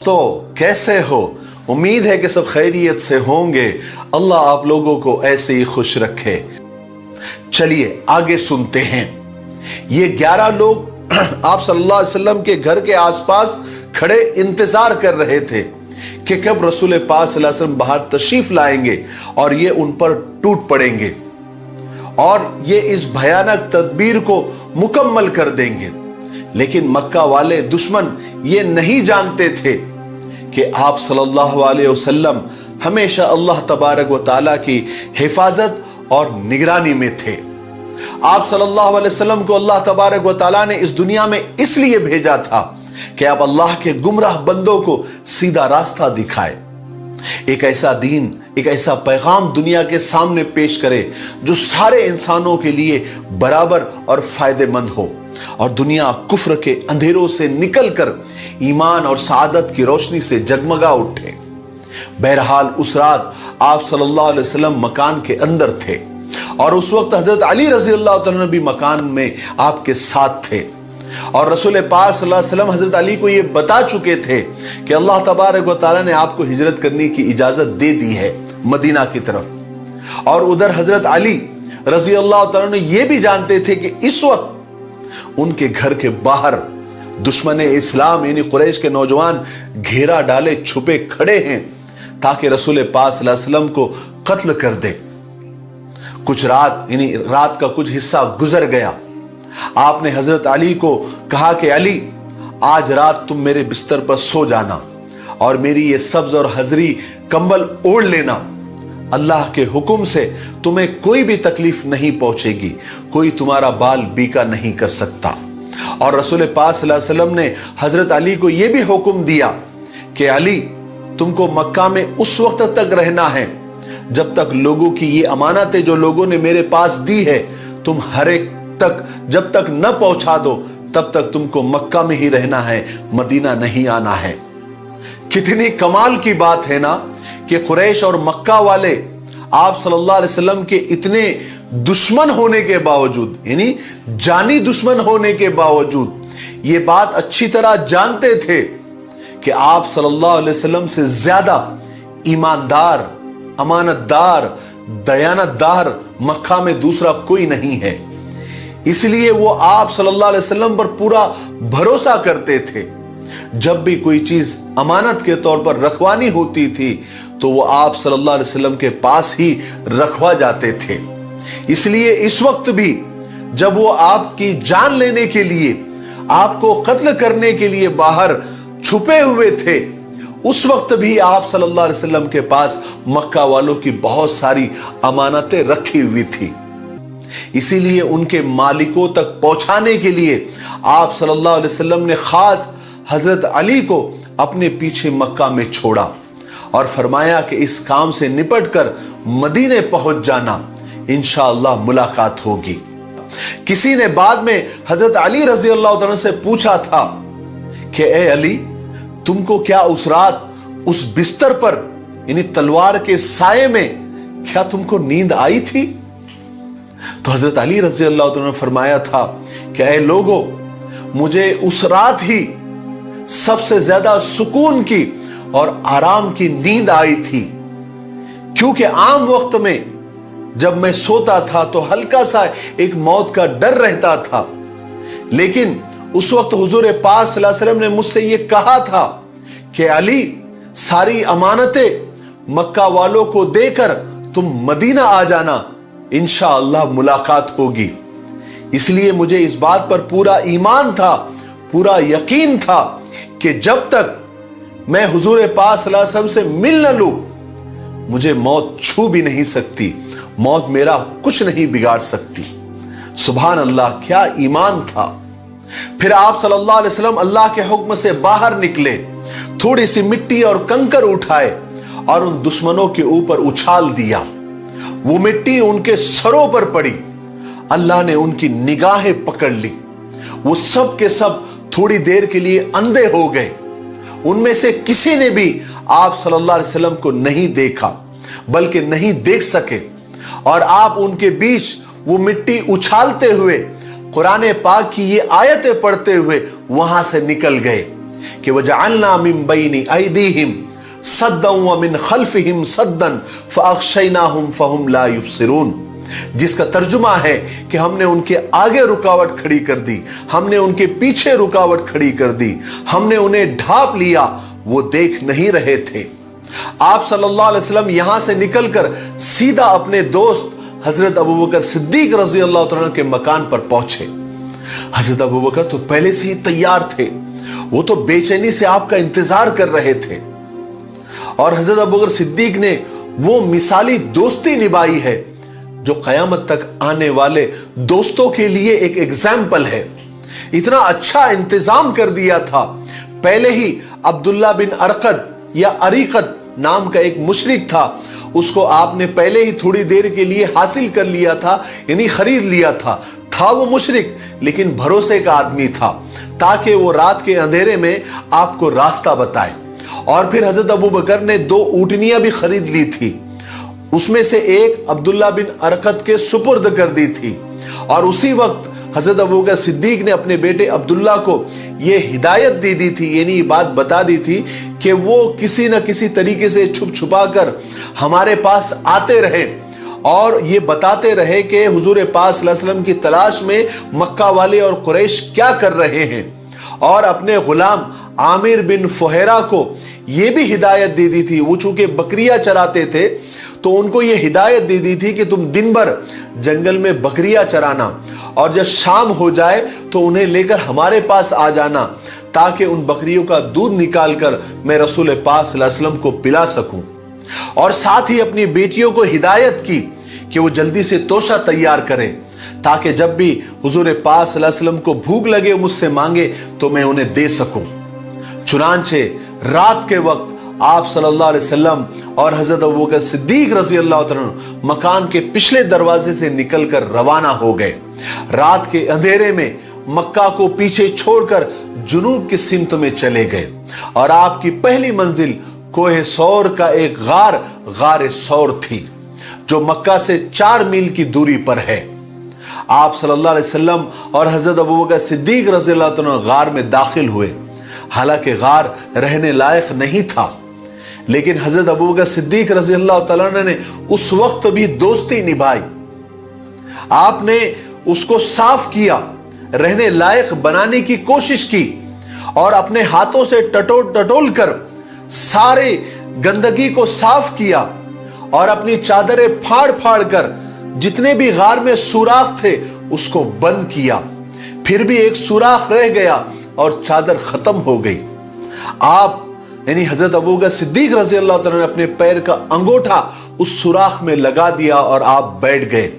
तो कैसे हो? उम्मीद है कि सब खैरियत से होंगे। अल्लाह आप लोगों को ऐसे ही खुश रखे। चलिए आगे सुनते हैं। ये 11 लोग आप सल्लल्लाहु अलैहि वसल्लम के घर के आसपास खड़े इंतजार कर रहे थे कि कब रसूल पाक सल्लल्लाहु अलैहि वसल्लम बाहर तशरीफ लाएंगे और ये उन पर टूट पड़ेंगे और ये इस भयानक तदबीर को मुकम्मल कर देंगे। लेकिन मक्का वाले दुश्मन ये नहीं जानते थे कि आप सल्लल्लाहु अलैहि वसल्लम हमेशा अल्लाह तबारक व तआला की हिफाजत और निगरानी में थे। आप सल्लल्लाहु अलैहि वसल्लम को अल्लाह तबारक व तआला ने इस दुनिया में इसलिए भेजा था कि आप अल्लाह के गुमराह बंदों को सीधा रास्ता दिखाए, एक ऐसा दीन, एक ऐसा पैगाम दुनिया के सामने पेश करे जो सारे इंसानों के लिए बराबर और फायदेमंद हो और दुनिया कुफ्र के अंधेरों से निकलकर ईमान और सआदत की रोशनी से जगमगा उठे। बहरहाल उस रात आप सल्लल्लाहु अलैहि वसल्लम मकान के अंदर थे और उस वक्त हजरत अली रजी अल्लाह तआला भी मकान में आपके साथ थे और रसूल पाक सल्लल्लाहु अलैहि वसल्लम हजरत अली को ये बता चुके थे कि अल्लाह तबारक व तआला ने आपको हिजरत करने की इजाजत दे दी है मदीना की तरफ। और उधर हजरत अली रजी अल्लाह तआला ने ये भी जानते थे कि इस वक्त उनके घर के बाहर दुश्मन इस्लाम यानी कुरैश के नौजवान घेरा डाले छुपे खड़े हैं ताकि रसूल पाक सल्लल्लाहु अलैहि वसल्लम को कत्ल कर दे। कुछ रात यानी रात का कुछ हिस्सा गुजर गया। आपने हजरत अली को कहा कि अली, आज रात तुम मेरे बिस्तर पर सो जाना और मेरी ये सब्ज और हजरी कंबल ओढ़ लेना। अल्लाह के हुक्म से तुम्हें कोई भी तकलीफ नहीं पहुंचेगी, कोई तुम्हारा बाल बीका नहीं कर सकता। और रसूल पाक सल्लल्लाहु अलैहि वसल्लम ने हजरत अली को यह भी हुक्म दिया कि अली, तुमको मक्का में उस वक्त तक रहना है जब तक लोगों की ये अमानतें जो लोगों ने मेरे पास दी है तुम हर एक तक जब तक न पहुंचा दो तब तक तुमको मक्का में ही रहना है, मदीना नहीं आना है। कितनी कमाल की बात है ना कि कुरैश और मक्का वाले आप सल्लल्लाहु अलैहि वसल्लम के इतने दुश्मन होने के बावजूद यानी जानी दुश्मन होने के बावजूद ये बात अच्छी तरह जानते थे कि आप सल्लल्लाहु अलैहि वसल्लम से ज्यादा ईमानदार, अमानतदार, दयानतदार मक्का में दूसरा कोई नहीं है। इसलिए वो आप सल्लल्लाहु अलैहि वसल्लम पर पूरा भरोसा करते थे। जब भी कोई चीज अमानत के तौर पर रखवानी होती थी तो वो आप सल्लल्लाहु अलैहि वसल्लम के पास ही रखवा जाते थे। इसलिए इस वक्त भी जब वो आपकी जान लेने के लिए, आपको कत्ल करने के लिए बाहर छुपे हुए थे, उस वक्त भी आप सल्लल्लाहु अलैहि वसल्लम के पास मक्का वालों की बहुत सारी अमानतें रखी हुई थी। इसीलिए उनके मालिकों तक पहुंचाने के लिए आप सल्लल्लाहु अलैहि वसल्लम ने खास हजरत अली को अपने पीछे मक्का में छोड़ा और फरमाया कि इस काम से निपटकर मदीने पहुंच जाना, इंशाअल्लाह मुलाकात होगी। किसी ने बाद में हजरत अली रजी अल्लाह तआला से पूछा था कि ए अली, तुमको क्या उस रात उस बिस्तर पर यानी तलवार के साये में क्या तुमको नींद आई थी? तो हजरत अली रजी अल्लाह तआला ने फरमाया था कि ए लोगो, मुझे उस रात ही सबसे ज्यादा सुकून की और आराम की नींद आई थी, क्योंकि आम वक्त में जब मैं सोता था तो हल्का सा एक मौत का डर रहता था, लेकिन उस वक्त हुजूर पाक सल्लल्लाहु अलैहि वसल्लम ने मुझसे यह कहा था कि अली, सारी अमानतें मक्का वालों को देकर तुम मदीना आ जाना, इंशाअल्लाह मुलाकात होगी। इसलिए मुझे इस बात पर पूरा ईमान था, पूरा यकीन था कि जब तक मैं हुजूर पाक सल्लल्लाहु अलैहि वसल्लम से मिल न लूं, मुझे मौत छू भी नहीं सकती, मौत मेरा कुछ नहीं बिगाड़ सकती। सुभान अल्लाह, क्या ईमान था। फिर आप सल्लल्लाहु अलैहि वसल्लम अल्लाह के हुक्म से बाहर निकले, थोड़ी सी मिट्टी और कंकर उठाए और उन दुश्मनों के ऊपर उछाल दिया। वो मिट्टी उनके सरों पर पड़ी, अल्लाह ने उनकी निगाहें पकड़ ली। वो सब के सब थोड़ी देर के लिए अंधे हो गए। उनमें से किसी ने भी आप सल्लल्लाहु अलैहि वसल्लम को नहीं देखा, बल्कि नहीं देख सके। और आप उनके बीच वो मिट्टी उछालते हुए कुरान पाक की ये आयतें पढ़ते हुए वहां से निकल गए कि वजअलना मिन बैनि ऐदीहिम सद्दन व मिन खल्फिहिम सद्दन फअग़शयनाहुम फहुम ला युबसिरून, जिसका तर्जुमा है कि हमने उनके आगे रुकावट खड़ी कर दी, हमने उनके पीछे रुकावट खड़ी कर दी, हमने उन्हें ढांप लिया, वो देख नहीं रहे थे। आप सल्लल्लाहु अलैहि वसल्लम यहां से निकलकर सीधा अपने दोस्त हजरत अबू बकर सिद्दीक रजी अल्लाह तआला के मकान पर पहुंचे। हजरत अबू बकर तो पहले से ही तैयार थे, वो तो बेचैनी से आपका इंतजार कर रहे थे। और हजरत अबू बकर सिद्दीक ने वो मिसाली दोस्ती निभाई है जो कयामत तक आने वाले दोस्तों के लिए एक एग्जाम्पल है। इतना अच्छा इंतजाम कर दिया था। पहले ही अब्दुल्ला बिन अरकद या अरीकत नाम का एक मुशरिक था, उसको आपने पहले ही थोड़ी देर के लिए हासिल कर लिया था, यानी खरीद लिया था वो मुशरिक लेकिन भरोसे का आदमी था, ताकि वो रात के अंधेरे में आपको रास्ता बताए। और फिर हजरत अबू बकर ने 2 ऊँटनियां भी खरीद ली थी, उसमें से एक अब्दुल्ला बिन अरकत के सुपुर्द कर दी थी। और उसी वक्त हजरत अबू बकर सिद्दीक ने अपने बेटे अब्दुल्ला को यह हिदायत दे दी थी, यानी ये बात बता दी थी कि वो किसी न किसी तरीके से छुप छुपा कर हमारे पास आते रहे और ये बताते रहे कि हुजूर पाक सल्लल्लाहु अलैहि वसल्लम की तलाश में मक्का वाले और कुरैश क्या कर रहे हैं। और अपने गुलाम आमिर बिन फुहैरा को यह भी हिदायत दे दी थी, वो चूंकि बकरियां चराते थे तो उनको ये हिदायत दे दी थी कि तुम दिन भर जंगल में बकरियां चराना और जब शाम हो जाए तो उन्हें लेकर हमारे पास आ जाना, ताकि उन बकरियों का दूध निकालकर मैं रसूल पाक सल्लल्लाहु अलैहि वसल्लम को पिला सकूं। और साथ ही अपनी बेटियों को हिदायत की कि वो जल्दी से तोशा तैयार करें, ताकि जब भी हुजूर पाक सल्लल्लाहु अलैहि वसल्लम को भूख लगे मुझसे मांगे तो मैं उन्हें दे सकूं। चुनांचे रात के वक्त आप सल्लल्लाहु अलैहि वसल्लम और हजरत अबू बकर सिद्दीक रजी अल्लाह तआला मकान के पिछले दरवाजे से निकलकर रवाना हो गए। रात के अंधेरे में मक्का को पीछे छोड़कर जुनूब की सिमत में चले गए और आपकी पहली मंजिल कोहे सौर का एक गार सौर थी, जो मक्का से 4 मील की दूरी पर है। आप सल्लल्लाहु अलैहि वसल्लम और हजरत अबू बकर सिद्दीक रजी अल्लाह तआला गार में दाखिल हुए। हालांकि गार रहने लायक नहीं था, लेकिन हजरत अबू बकर सिद्दीक रजी अल्लाह तआला ने उस वक्त भी दोस्ती निभाई। आपने उसको साफ किया, रहने लायक बनाने की कोशिश की और अपने हाथों से टटोल कर सारे गंदगी को साफ किया और अपनी चादरें फाड़ कर जितने भी गार में सुराख थे उसको बंद किया। फिर भी एक सुराख रह गया और चादर खत्म हो गई। आप यानी हजरत अबू बकर सिद्दीक रजी अल्लाह तआला ने अपने पैर का अंगूठा उस सुराख में लगा दिया और आप बैठ गए।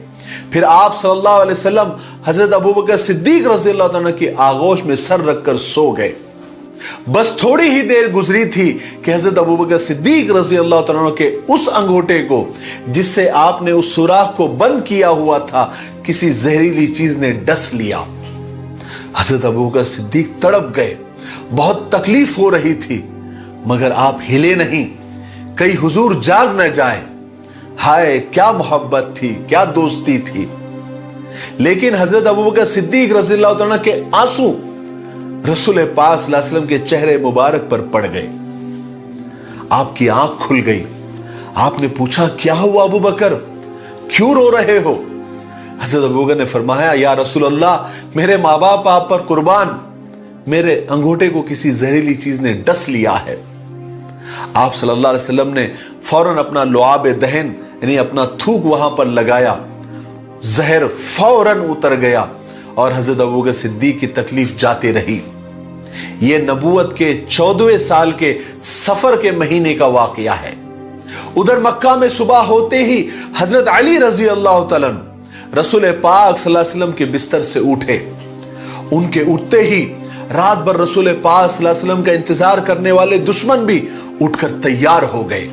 फिर आप सल्लल्लाहु अलैहि वसल्लम हजरत अबू बकर सिद्दीक रजी अल्लाह तआला की आगोश में सर रखकर सो गए। बस थोड़ी ही देर गुजरी थी कि हजरत अबू बकर सिद्दीक रजी अल्लाह तआला के उस अंगूठे को, जिससे आपने उस सुराख को बंद किया हुआ था, किसी जहरीली चीज ने डस लिया। हजरत अबू बकर सिद्दीक तड़प गए, बहुत तकलीफ हो रही थी, मगर आप हिले नहीं, कहीं हुजूर जाग न जाए। हाय क्या मोहब्बत थी, क्या दोस्ती थी। लेकिन हजरत अबू बकर सिद्दीक रज़ी अल्लाह तआला के आंसू रसूल पाक सल्लल्लाहु अलैहि वसल्लम के चेहरे मुबारक पर पड़ गए। आपकी आंख खुल गई। आपने पूछा, क्या हुआ अबू बकर, क्यों रो रहे हो? हजरत अबू बकर ने फरमाया, या रसूल अल्लाह, मेरे माँ बाप आप पर कुर्बान, मेरे अंगूठे को किसी जहरीली चीज ने डस लिया है। आप सल्लल्लाहु अलैहि वसल्लम ने फौरन अपना लुआब दहन यानी अपना थूक वहां पर लगाया, जहर फौरन उतर गया और हजरत अबू बकर सिद्दीक की तकलीफ जाती रही। यह नबूवत के 14वें साल के सफर के महीने का वाकया है। उधर मक्का में सुबह होते ही हजरत अली रजी अल्लाह तआला रसूल पाक सल्लल्लाहु अलैहि वसल्लम के बिस्तर से उठे। उनके उठते ही रात भर रसूल पाक सल्लल्लाहु अलैहि वसल्लम का इंतजार करने वाले दुश्मन भी उठकर तैयार हो गए।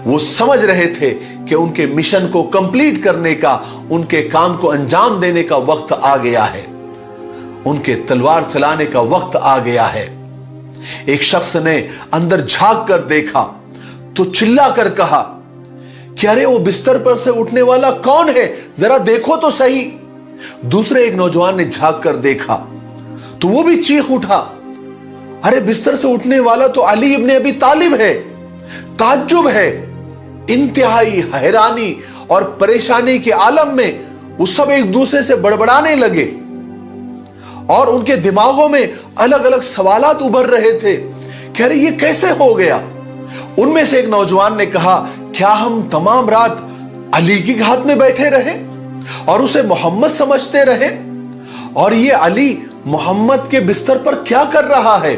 वो समझ रहे थे कि उनके मिशन को कंप्लीट करने का, उनके काम को अंजाम देने का वक्त आ गया है, उनके तलवार चलाने का वक्त आ गया है। एक शख्स ने अंदर झांक कर देखा तो चिल्ला कर कहा कि अरे वो बिस्तर पर से उठने वाला कौन है, जरा देखो तो सही। दूसरे एक नौजवान ने झांक कर देखा तो वो भी चीख उठा अरे बिस्तर से उठने वाला तो अली इब्ने अबी तालिब है। ताज्जुब है, इंतहाई हैरानी और परेशानी के आलम में वो सब एक दूसरे से बड़बड़ाने लगे और उनके दिमागों में अलग अलग सवालात उभर रहे थे कि अरे ये कैसे हो गया। उनमें से एक नौजवान ने कहा, क्या हम तमाम रात अली की घात में बैठे रहे और उसे मोहम्मद समझते रहे, और ये अली मोहम्मद के बिस्तर पर क्या कर रहा है,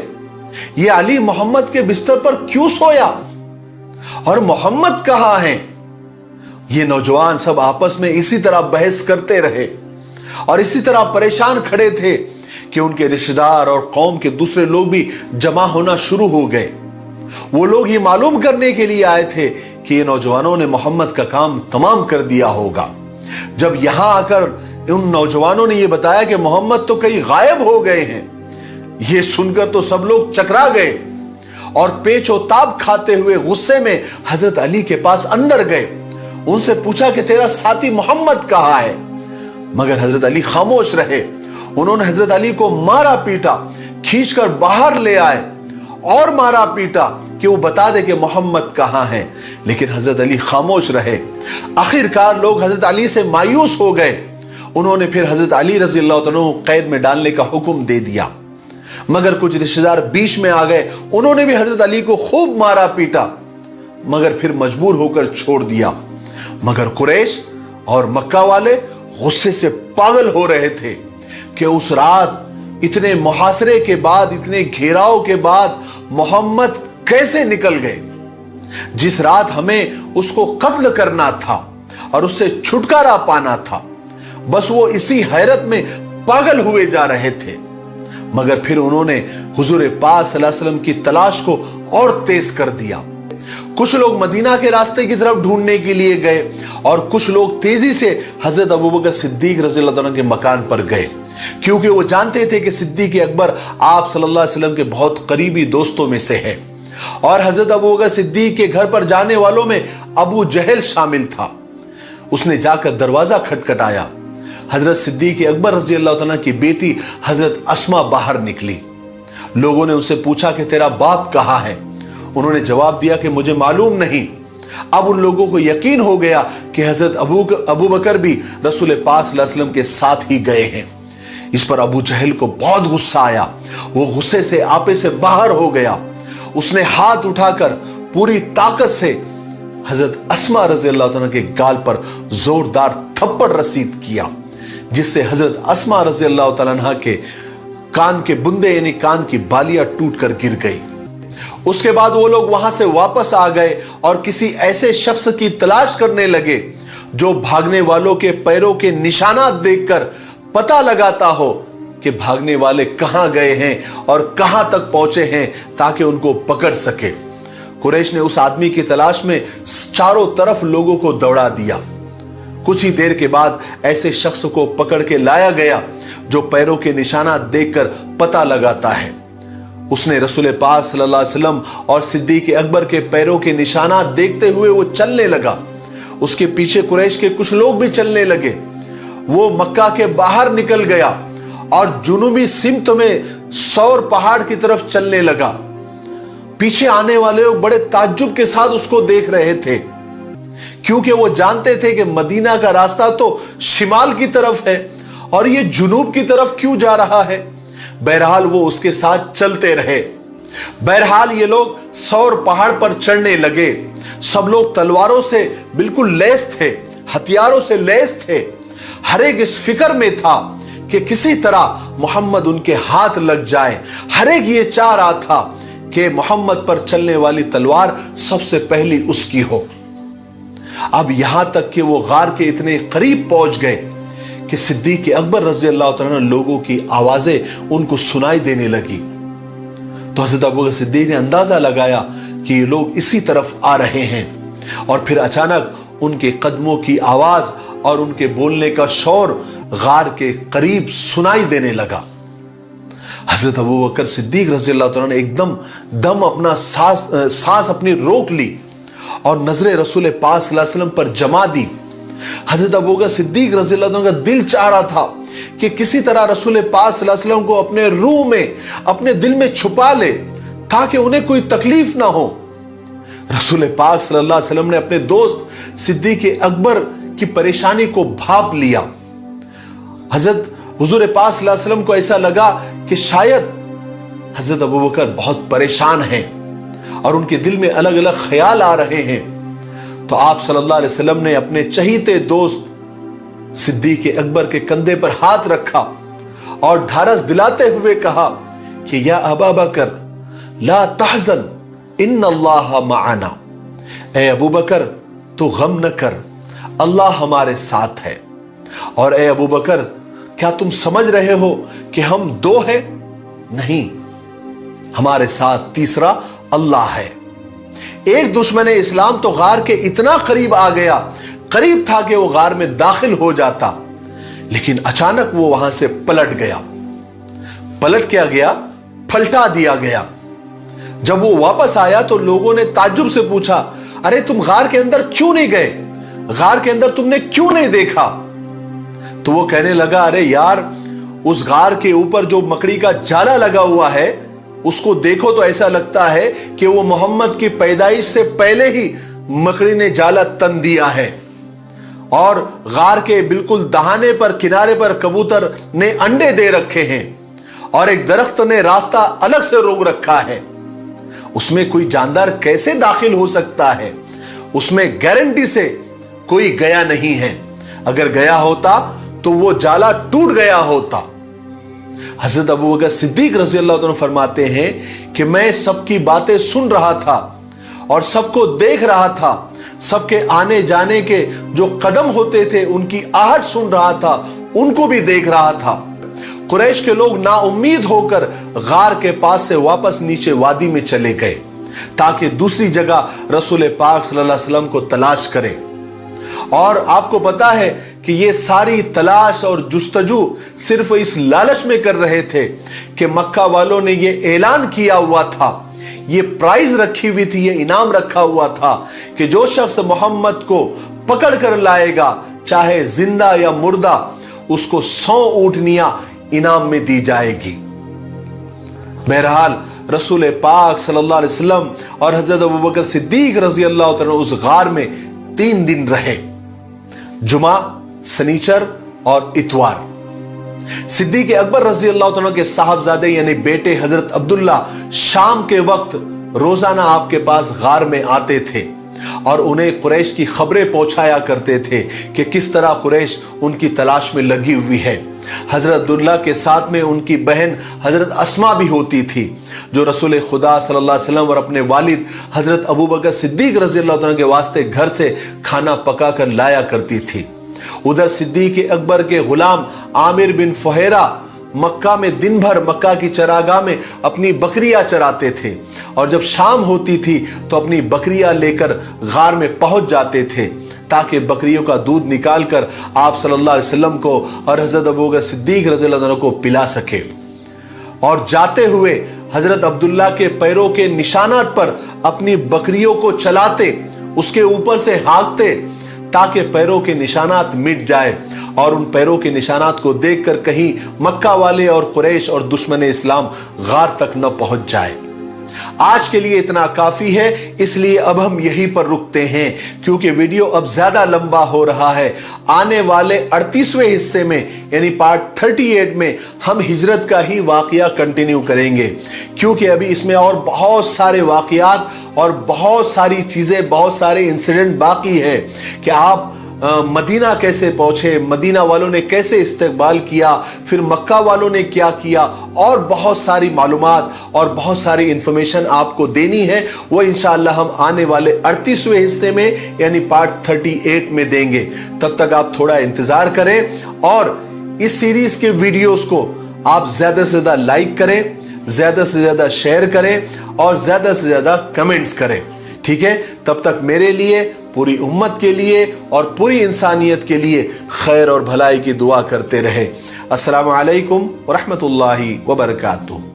ये अली मोहम्मद के बिस्तर पर क्यों सोया और मोहम्मद कहां है। ये नौजवान सब आपस में इसी तरह बहस करते रहे और इसी तरह परेशान खड़े थे कि उनके रिश्तेदार और कौम के दूसरे लोग भी जमा होना शुरू हो गए। वो लोग ये मालूम करने के लिए आए थे कि ये नौजवानों ने मोहम्मद का काम तमाम कर दिया होगा। जब यहां आकर उन नौजवानों ने ये बताया कि मोहम्मद तो कहीं गायब हो गए हैं, ये सुनकर तो सब लोग चकरा गए और पेचो ताब खाते हुए गुस्से में हजरत अली के पास अंदर गए। उनसे पूछा कि तेरा साथी मोहम्मद कहां है, मगर हजरत अली खामोश रहे। उन्होंने हजरत अली को मारा पीटा, खींचकर बाहर ले आए और मारा पीटा कि वो बता दे कि मोहम्मद कहां है, लेकिन हजरत अली खामोश रहे। आखिरकार लोग हजरत अली से मायूस हो गए। उन्होंने फिर हजरत अली रजी अल्लाह तआला कैद में डालने का हुक्म दे दिया, मगर कुछ रिश्तेदार बीच में आ गए। उन्होंने भी हजरत अली को खूब मारा पीटा, मगर फिर मजबूर होकर छोड़ दिया। मगर कुरैश और मक्का वाले गुस्से से पागल हो रहे थे कि उस रात इतने मुहासरे के बाद, इतने घेराव के बाद मोहम्मद कैसे निकल गए। जिस रात हमें उसको कत्ल करना था और उससे छुटकारा पाना था, बस वो इसी हैरत में पागल हुए जा रहे थे। मगर फिर उन्होंने हुजूर पाक सल्लल्लाहु अलैहि वसल्लम की तलाश को और तेज कर दिया। कुछ लोग मदीना के रास्ते की तरफ ढूंढने के लिए गए और कुछ लोग तेजी से हजरत अबू बकर सिद्दीक रज़ियल्लाहु अन्हु के मकान पर गए, क्योंकि वो जानते थे कि सिद्दीक अकबर आप सल्लल्लाहु अलैहि वसल्लम के बहुत करीबी दोस्तों में से है। और हजरत अबू बकर सिद्दीक के घर पर जाने वालों में अबू जहल शामिल था। उसने जाकर दरवाजा खटखटाया। हजरत सिद्दीक अकबर रज़ियल्लाहु अन्हु की बेटी हजरत अस्मा बाहर निकली। लोगों ने उनसे पूछा कि तेरा बाप कहां है। उन्होंने जवाब दिया कि मुझे मालूम नहीं। अब उन लोगों को यकीन हो गया कि हजरत अबू बकर भी रसूल पाक सल्लल्लाहु अलैहि वसल्लम के साथ ही गए हैं। इस पर अबू जहल को बहुत गुस्सा आया। वो गुस्से से आपे से बाहर हो गया। उसने हाथ उठाकर पूरी ताकत से हजरत अस्मा रज़ियल्लाहु अन्हा के गाल पर जोरदार थप्पड़ रसीद किया, जिससे हजरत अस्मा रज़ियल्लाहु अन्हा के कान के बुंदे यानी कान की बालियां टूट कर गिर गई। उसके बाद वो लोग वहां से वापस आ गए और किसी ऐसे शख्स की तलाश करने लगे जो भागने वालों के पैरों के निशानात देखकर पता लगाता हो कि भागने वाले कहां गए हैं और कहां तक पहुंचे हैं, ताकि उनको पकड़ सके। कुरैश ने उस आदमी की तलाश में चारों तरफ लोगों को दौड़ा दिया। कुछ ही देर के बाद ऐसे शख्स को पकड़ के लाया गया जो पैरों के निशानात देखकर पता लगाता है। उसने रसूल पाक सल्लल्लाहु अलैहि वसल्लम और सिद्दीक अकबर के पैरों के निशानात देखते हुए वो चलने लगा। उसके पीछे कुरैश के कुछ लोग भी चलने लगे। वो मक्का के बाहर निकल गया और जुनूबी सिमत में सौर पहाड़ की तरफ चलने लगा। पीछे आने वाले लोग बड़े ताज्जुब के साथ उसको देख रहे थे, क्योंकि वो जानते थे कि मदीना का रास्ता तो शिमाल की तरफ है और ये जुनूब की तरफ क्यों जा रहा है। बहरहाल वो उसके साथ चलते रहे। बहरहाल ये लोग सौर पहाड़ पर चढ़ने लगे। सब लोग तलवारों से बिल्कुल लैस थे, हथियारों से लैस थे। हर एक इस फिक्र में था कि किसी तरह मोहम्मद उनके हाथ लग जाए। हर एक ये चाह रहा था कि मोहम्मद पर चलने वाली तलवार सबसे पहली उसकी हो। अब यहां तक कि वो गार के इतने करीब पहुंच गए कि सिद्दीक अकबर रज़ियल्लाहु तआला लोगों की आवाजें उनको सुनाई देने लगी। तो हज़रत अबू बकर सिद्दीक ने अंदाजा लगाया कि ये लोग इसी तरफ आ रहे हैं, और फिर अचानक उनके कदमों की आवाज और उनके बोलने का शोर गार के करीब सुनाई देने लगा। हज़रत अबू बकर सिद्दीक रज़ियल्लाहु तआला ने एकदम दम अपना सांस अपनी रोक ली और नजरें रसूल पाक सल्लल्लाहु अलैहि वसल्लम पर जमा दी। हज़रत अबू बकर सिद्दीक रज़ियल्लाहु अन्हु का दिल चाह रहा था کہ किसी तरह रसूल पाक सल्लल्लाहु अलैहि वसल्लम को अपने रूह में, अपने दिल में छुपा ले ताकि उन्हें कोई तकलीफ ना हो। रसूल पाक सल्लल्लाहु अलैहि वसल्लम ने अपने दोस्त सिद्दीक अकबर की परेशानी को भाप लिया। हजरत हुजूर पाक सल्लल्लाहु अलैहि वसल्लम को ऐसा लगा कि शायद हजरत अबू बकर बहुत परेशान हैं और उनके दिल में अलग अलग ख्याल आ रहे हैं। तो आप सल्लल्लाहु अलैहि वसल्लम ने अपने चहीते दोस्त सिद्दीक अकबर के कंधे पर हाथ रखा और ढारस दिलाते हुए कहा कि या अबा बकर ला तहज़न इन्नल्लाह मअना, ए अबू बकर तू गम न कर, अल्लाह हमारे साथ है। और ए अबू बकर क्या तुम समझ रहे हो कि हम दो हैं? नहीं, हमारे साथ तीसरा अल्लाह है। एक दुश्मन इस्लाम तो गार के इतना करीब आ गया, करीब था कि वो गार में दाखिल हो जाता, लेकिन अचानक वो वहां से पलट गया। पलट क्या गया? पलटा दिया गया। जब वो वापस आया तो लोगों ने ताज्जुब से पूछा, अरे तुम गार के अंदर क्यों नहीं गए? गार के अंदर तुमने क्यों नहीं देखा? तो वो कहने लगा, अरे यार, उस गार के ऊपर जो मकड़ी का जाला लगा हुआ है उसको देखो तो ऐसा लगता है कि वो मोहम्मद की पैदाइश से पहले ही मकड़ी ने जाला तन दिया है। और गार के बिल्कुल दहाने पर, किनारे पर कबूतर ने अंडे दे रखे हैं और एक दरख्त ने रास्ता अलग से रोक रखा है। उसमें कोई जानदार कैसे दाखिल हो सकता है? उसमें गारंटी से कोई गया नहीं है। अगर गया होता तो वो जाला टूट गया होता। हजरत अबू बकर सिद्दीक रज़ी अल्लाह अन्हु फरमाते हैं कि मैं सबकी बातें सुन रहा था और सबको देख रहा था, सबके आने जाने के जो कदम होते थे उनकी आहट सुन रहा था, उनको भी देख रहा था। कुरैश के लोग नाउम्मीद होकर गार के पास से वापस नीचे वादी में चले गए ताकि दूसरी जगह रसूल पाक सल्लल्लाहु अलैहि वसल्लम को तलाश करें। और आपको पता है कि ये सारी तलाश और जुस्तजू सिर्फ इस लालच में कर रहे थे कि मक्का वालों ने ये ऐलान किया हुआ था, ये प्राइज रखी हुई थी, ये इनाम रखा हुआ था कि जो शख्स मोहम्मद को पकड़ कर लाएगा, चाहे जिंदा या मुर्दा, उसको 100 ऊंटनियां इनाम में दी जाएगी। बहरहाल रसूल पाक सल्लल्लाहु अलैहि वसल्लम और हजरत अबू बकर सिद्दीक रज़ी अल्लाह तआला उस गार में 3 दिन रहे, जुमा, सनीचर और इतवार। सिद्दीक अकबर रज़ी अल्लाह तआला के साहबजादे यानी बेटे हजरत अब्दुल्ला शाम के वक्त रोजाना आपके पास गार में आते थे और उन्हें कुरैश की खबरें पहुंचाया करते थे कि किस तरह कुरैश उनकी तलाश में लगी हुई है। हजरत अब्दुल्ला के साथ में उनकी बहन हजरत अस्मा भी होती थी जो रसूल खुदा सल्लल्लाहु अलैहि वसल्लम और अपने वालिद हजरत अबू बकर सिद्दीक रज़ी अल्लाह तआला के वास्ते घर से खाना पका कर लाया करती थी। उधर सिद्दीक अकबर के गुलाम आमिर बिन फुहैरा मक्का में दिन भर मक्का की चरागाह में अपनी बकरियां चराते थे और जब शाम होती थी तो अपनी बकरियां लेकर गार में पहुंच जाते थे ताकि बकरियों का दूध निकाल कर आप सल्लल्लाहु अलैहि वसल्लम को और हजरत अबू बकर सिद्दीक रज़ी अल्लाह अन्हु को पिला सके। और जाते हुए हजरत अब्दुल्ला के पैरों के निशानात पर अपनी बकरियों को चलाते, उसके ऊपर से हाँकते ताकि पैरों के निशानात मिट जाए और उन पैरों के निशानात को देखकर कहीं मक्का वाले और कुरैश और दुश्मन इस्लाम गार तक न पहुंच जाए। आज के लिए इतना काफी है, इसलिए अब हम यहीं पर रुकते हैं क्योंकि वीडियो अब ज्यादा लंबा हो रहा है। आने वाले 38वें हिस्से में यानी पार्ट 38 में हम हिजरत का ही वाकया कंटिन्यू करेंगे क्योंकि अभी इसमें और बहुत सारे वाकयात और बहुत सारी चीजें, बहुत सारे इंसिडेंट बाकी है कि आप मदीना कैसे पहुंचे, मदीना वालों ने कैसे इस्तकबाल किया, फिर मक्का वालों ने क्या किया, और बहुत सारी मालूमात और बहुत सारी इंफॉर्मेशन आपको देनी है। वो इंशाअल्लाह हम आने वाले 38वें हिस्से में यानी पार्ट 38 में देंगे। तब तक आप थोड़ा इंतजार करें और इस सीरीज के वीडियोस को आप ज्यादा से ज्यादा लाइक करें, ज्यादा से ज्यादा शेयर करें और ज्यादा से ज्यादा कमेंट्स करें। ठीक है, तब तक मेरे लिए, पूरी उम्मत के लिए और पूरी इंसानियत के लिए खैर और भलाई की दुआ करते रहे। अस्सलामु अलैकुम व रहमतुल्लाहि व बरकातुहू।